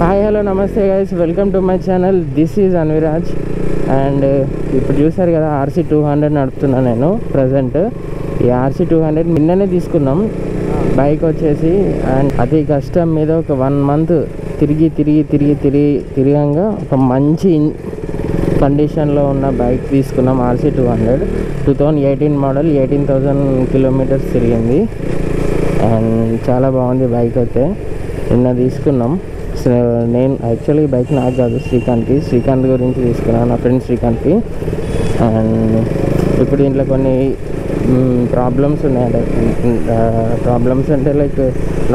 Hi hello నమస్తే guys, welcome to my channel. This is Anviraj. And ఇప్పుడు చూసారు కదా, RC 200 నడుపుతున్నా నేను ప్రజెంట్. ఈ RC 200 నిన్ననే తీసుకున్నాం బైక్ వచ్చేసి. అండ్ అతి కష్టం మీద ఒక 1 month తిరిగంగా ఒక మంచి కండిషన్లో ఉన్న బైక్ తీసుకున్నాం. RC 200 2018 మోడల్, 18,000 kilometers తిరిగింది. అండ్ చాలా బాగుంది బైక్ అయితే. నిన్న తీసుకున్నాం. నేను యాక్చువల్లీ ఈ బైక్ నాకు కాదు, శ్రీకాంత్ గురించి తీసుకున్నాను, నా ఫ్రెండ్ శ్రీకాంత్కి. అండ్ ఇప్పుడు దీంట్లో కొన్ని ప్రాబ్లమ్స్ ఉన్నాయి. ప్రాబ్లమ్స్ అంటే లైక్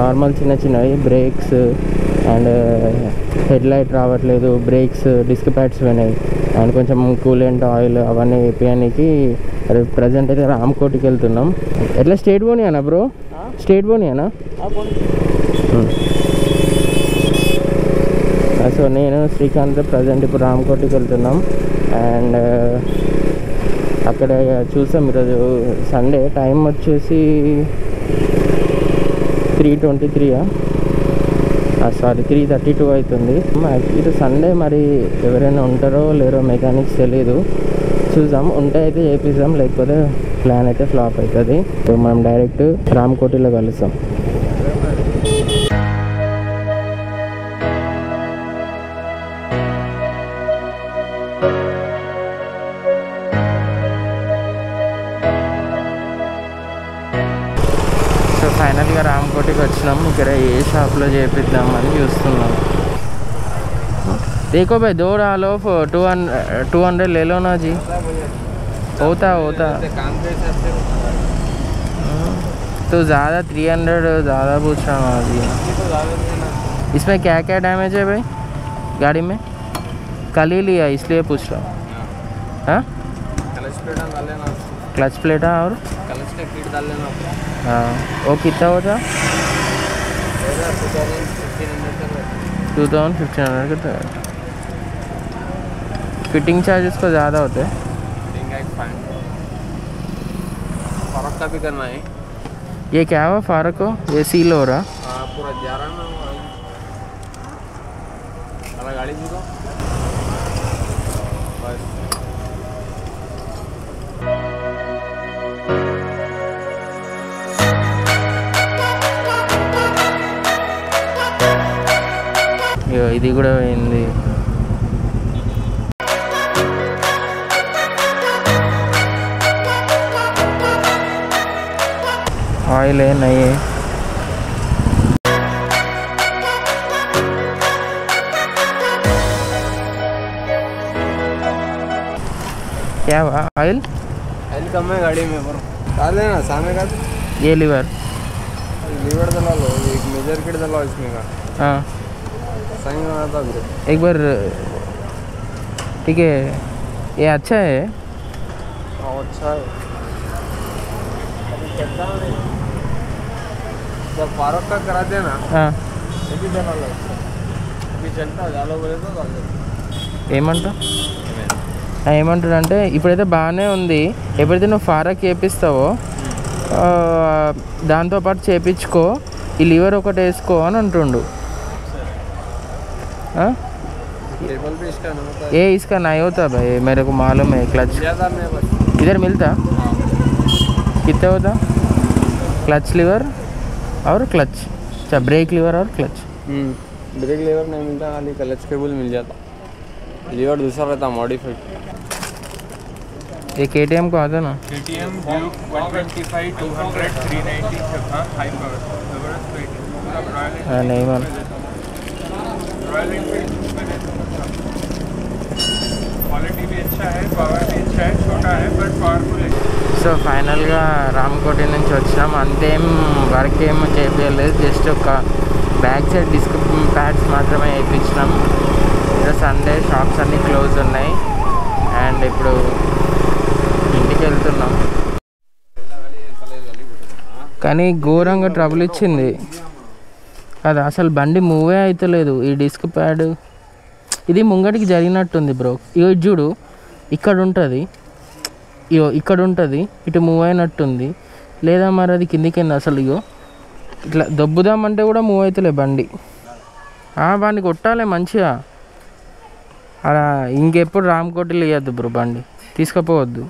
నార్మల్ చిన్నవి, బ్రేక్స్ అండ్ హెడ్ లైట్ రావట్లేదు, బ్రేక్స్ డిస్క్ ప్యాడ్స్ పోయినాయి, అండ్ కొంచెం కూలెంట్ ఆయిల్ అవన్నీ వేపియడానికి ప్రజెంట్ అయితే రామ్కోట్కి వెళ్తున్నాం. ఎట్లా స్టేట్ పోనీయనా బ్రో? స్టేట్ పోనీయనా? సో నేను శ్రీకాంత్ ప్రజెంట్ ఇప్పుడు రామ్కోట్కి వెళ్తున్నాం. అండ్ అక్కడ చూసాం ఈరోజు సండే, టైం వచ్చేసి 3:32 అవుతుంది. ఇది సండే, మరి ఎవరైనా ఉంటారో లేరో మెకానిక్స్ తెలీదు, చూద్దాం. ఉంటే అయితే చేపిద్దాం, లేకపోతే ప్లాన్ అయితే ఫ్లాప్ అవుతుంది. సో మనం డైరెక్ట్ రామ్కోటిలో కలుస్తాం. ఫైనల్గా రామ్కోటికి వచ్చినాం. ఇక్కడ ఏ షాప్లో చేపిద్దామని చూస్తున్నాం. देखो भाई, 2 डालो 200 ले लो ना जी. होता तो ज़्यादा 300 ज़्यादा पूछ रहा हूँ जी. इसमें क्या क्या डैमेज है भाई गाड़ी में? कल ही लिया इसलिए पूछ रहा हूँ. हाँ, क्लच प्लेट और हाँ, वो कितना होता? 2,000-1,500 का. फिटिंग चार्जेस को ज़्यादा होते हैं. फारक का भी करना है. ये क्या हुआ फारक को? ये सील हो रहा पूरा जा रहा ना वाला गाड़ी जी को बस. ఇది కూడా పోయింది. ऑयल है नहीं है. क्या हुआ? ऑयल कम है गाड़ी में, पर डाल देना सामने का. ये लीवर डला लो, एक मेजर किट डला इसमें का. हाँ, सही होना था एक बार. ठीक है, ये अच्छा है. अच्छा है. जब फारूक का करा देना. हाँ, अभी चला लो, अभी चलता डालो बोले तो ఏమంటారు అంటే ఇప్పుడైతే బాగానే ఉంది. ఎప్పుడైతే నువ్వు ఫారక్ చేపిస్తావో దాంతోపాటు చేపించుకో, ఈ లివర్ ఒకటి వేసుకో అని అంటుండు. ये इसका नहीं होता भाई, मेरे को मालूम है. क्लच इधर मिलता? कितना होता? क्लच लीवर और क्लच, अच्छा ब्रेक लीवर और क्लच. ब्रेक लीवर नहीं मिलता, खाली क्लच केबल मिल जाता. लीवर दूसरा रहता मॉडिफाइड. ये KTM को आता ना? KTM Duke 125, 200, 390 हाई पावर नहीं मान. क्वालिटी भी अच्छा है, पावर भी अच्छा है, छोटा है बट पावरफुल है. సో ఫైనల్గా రామ్కోటి నుంచి వచ్చాం. అంతేం వర్క్ ఏమో చేయలేదు, జస్ట్ ఒక బ్యాక్ సైడ్ డిస్క్ ప్యాడ్స్ మాత్రమే వేయించినాం. ఈరోజు సండే, షాప్స్ అన్నీ క్లోజ్ ఉన్నాయి. అండ్ ఇప్పుడు ఇంటికి వెళ్తున్నాం. కానీ ఘోరంగా ట్రబుల్ ఇచ్చింది. అది అసలు బండి మూవే అవుతలేదు. ఈ డిస్క్ ప్యాడ్ ఇది ముంగటికి జరిగినట్టుంది బ్రో. ఇగో చూడు, ఇక్కడ ఉంటుంది, ఇగో ఇక్కడ ఉంటుంది, ఇటు మూవ్ అయినట్టుంది. లేదా మరి అది కిందికి అసలు ఇగో ఇట్లా దొబ్బుదామంటే కూడా మూవ్ అవుతలే బండి. వాడిని కొట్టాలి మంచిగా. అలా ఇంకెప్పుడు రామకోటిలు ఇవ్వద్దు బ్రో, బండి తీసుకుపోవద్దు.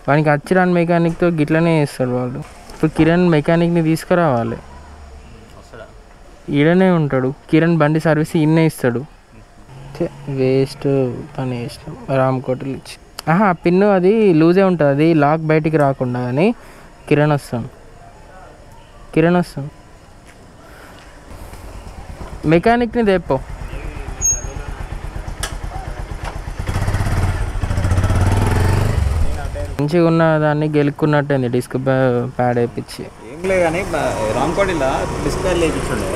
వానికి వచ్చిరాని మెకానిక్తో గిట్లనే చేస్తాడు వాళ్ళు. ఇప్పుడు కిరణ్ మెకానిక్ని తీసుకురావాలి, ఈడనే ఉంటాడు. కిరణ్ బండి సర్వీస్ ఈయనే ఇస్తాడు. వేస్ట్ పని చేసినాం రామకోటిలు ఇచ్చి. పిన్ను అది లూజే ఉంటుంది, అది లాక్ బయటికి రాకుండా. కానీ కిరణ్ వస్తాం మెకానిక్ని తెప్పో. మంచిగా ఉన్న దాన్ని గెలుక్కున్నట్టయింది డిస్క్ ప్యాడ్ వేయించి. ఏం లేదు కానీ రామ్కోటిలా డిస్క్ ప్యాడ్ వేయించుండే,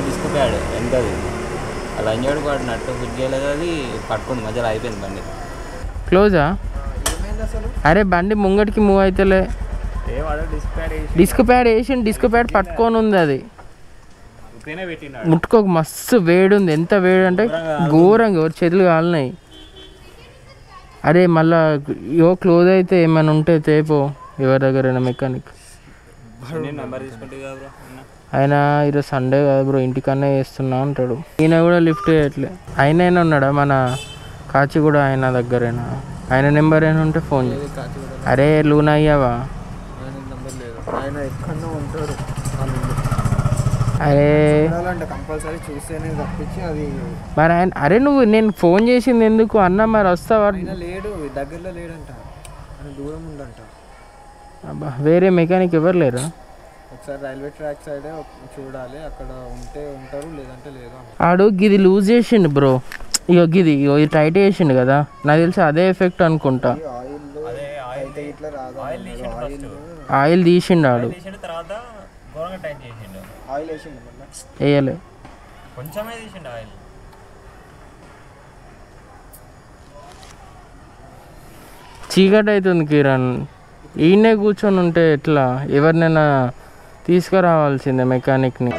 డిస్క్ ప్యాడ్ ఎంత అది అలా అంజాడు వాడు నట్టు ఫిట్ చేయలేదు, అది పట్టుకుంది మధ్యలో అయిపోయింది బండి. క్లోజా? అరే బండి ముంగటికి మూవ్ అవుతలే. డిస్క్ ప్యాడ్ వేసి డిస్క్ ప్యాడ్ పట్టుకొని ఉంది, అది ముట్టుకోక మస్తు వేడి ఉంది. ఎంత వేడి అంటే ఘోరంగా చేతులు కాలినాయి. అరే మళ్ళా క్లోజ్ అయితే ఏమైనా ఉంటే తేపో ఎవరి దగ్గరైనా మెకానిక్. ఆయన ఈరోజు సండే కదా బ్రో, ఇంటికన్నా చేస్తున్నా అంటాడు. ఈయన కూడా లిఫ్ట్ చేయట్లే. ఆయన ఉన్నాడా మన కాచిగూడ ఆయన దగ్గరైనా? ఆయన నెంబర్ అయినా ఉంటే ఫోన్ చేయి. అరే లూనా అయ్యావా? అరే కంపల్సరీ చూస్తేనే తప్పించి అది మరి ఆయన. అరే నేను ఫోన్ చేసింది ఎందుకు అన్న, మరి వస్తావా? లేడు, దగ్గరలో లేడంట, దూరం ఉందంట. అబ్బా వేరే మెకానిక్ ఎవరు లేరా? ఒకసారి రైల్వే ట్రాక్ సైడే చూడాలి, అక్కడ ఉంటే ఉంటారు, లేదంటే లేదు. ఆడు గిది లూజ్ చేసిండు బ్రో. గిది ఇది టైట్ చేసిండు కదా, నాకు తెలిసి అదే ఎఫెక్ట్ అనుకుంటా. ఆయిల్ తీసిండు ఆడు, వేయలే చీకటి అవుతుంది కిరణ్. ఈయనే కూర్చొని ఉంటే ఎట్లా? ఎవరినైనా తీసుకురావాల్సిందే మెకానిక్ని.